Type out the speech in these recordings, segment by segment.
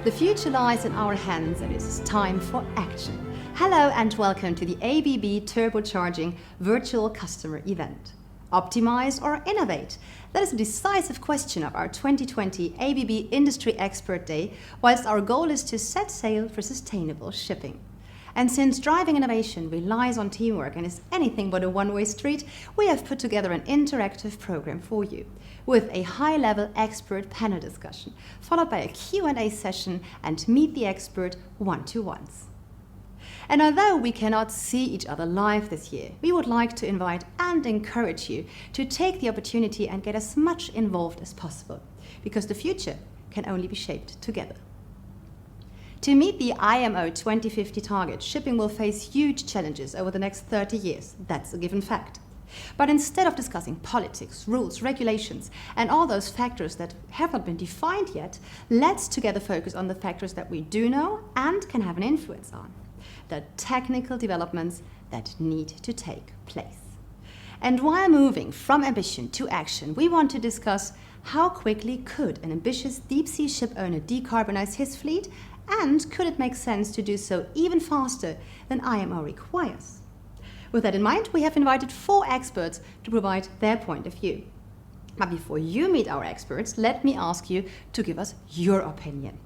The future lies in our hands and it is time for action. Hello and welcome to the ABB Turbocharging Virtual Customer Event. Optimize or innovate? That is a decisive question of our 2020 ABB Industry Expert Day, whilst our goal is to set sail for sustainable shipping. And since driving innovation relies on teamwork and is anything but a one-way street, we have put together an interactive program for you, with a high-level expert panel discussion, followed by a Q&A session and meet the expert one-to-ones. And although we cannot see each other live this year, we would like to invite and encourage you to take the opportunity and get as much involved as possible, because the future can only be shaped together. To meet the IMO 2050 target, shipping will face huge challenges over the next 30 years. That's a given fact. But instead of discussing politics, rules, regulations, and all those factors that have not been defined yet, let's together focus on the factors that we do know and can have an influence on. The technical developments that need to take place. And while moving from ambition to action, we want to discuss how quickly could an ambitious deep-sea ship owner decarbonize his fleet, and could it make sense to do so even faster than IMO requires? With that in mind, we have invited 4 experts to provide their point of view. But before you meet our experts, let me ask you to give us your opinion.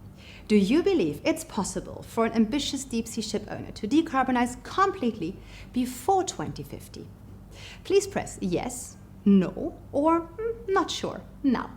Do you believe it's possible for an ambitious deep-sea ship owner to decarbonize completely before 2050? Please press yes, no, or not sure now.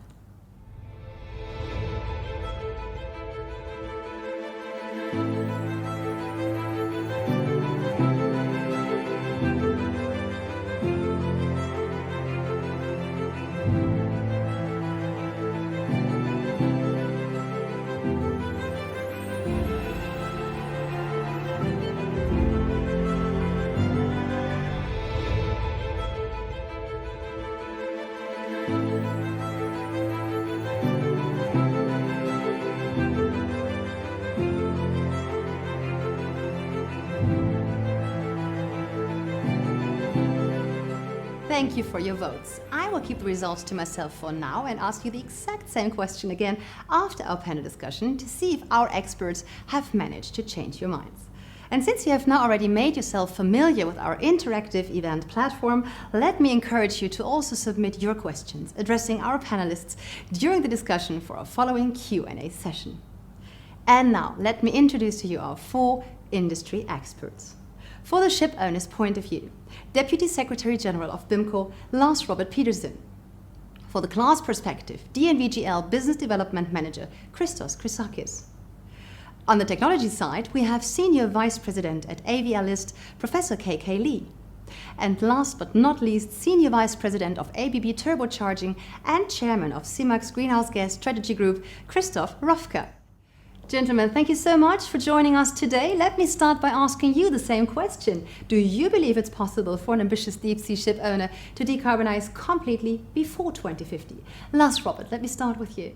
Thank you for your votes. I will keep the results to myself for now and ask you the exact same question again after our panel discussion to see if our experts have managed to change your minds. And since you have now already made yourself familiar with our interactive event platform, let me encourage you to also submit your questions addressing our panelists during the discussion for our following Q&A session. And now, let me introduce to you our 4 industry experts. For the ship owner's point of view, Deputy Secretary General of BIMCO, Lars Robert Petersen. For the class perspective, DNVGL Business Development Manager, Christos Chrysakis. On the technology side, we have Senior Vice President at AVL List, Professor K.K. Lee. And last but not least, Senior Vice President of ABB Turbocharging and Chairman of CIMAC's Greenhouse Gas Strategy Group, Christoph Rofka. Gentlemen, thank you so much for joining us today. Let me start by asking you the same question. Do you believe it's possible for an ambitious deep-sea ship owner to decarbonize completely before 2050? Lars Robert, let me start with you.